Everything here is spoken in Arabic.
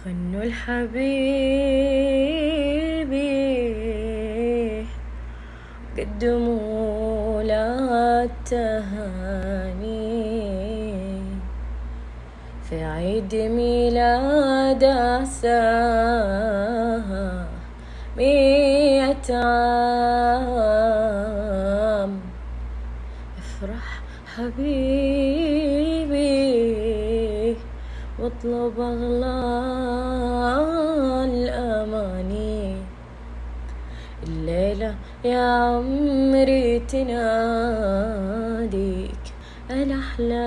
غنوا الحبيبي قدموا له التهاني في عيد ميلاده ساها 100 عام. افرح حبيبي واطلب أغلى الأماني، الليلة يا عمري تناديك الأحلام.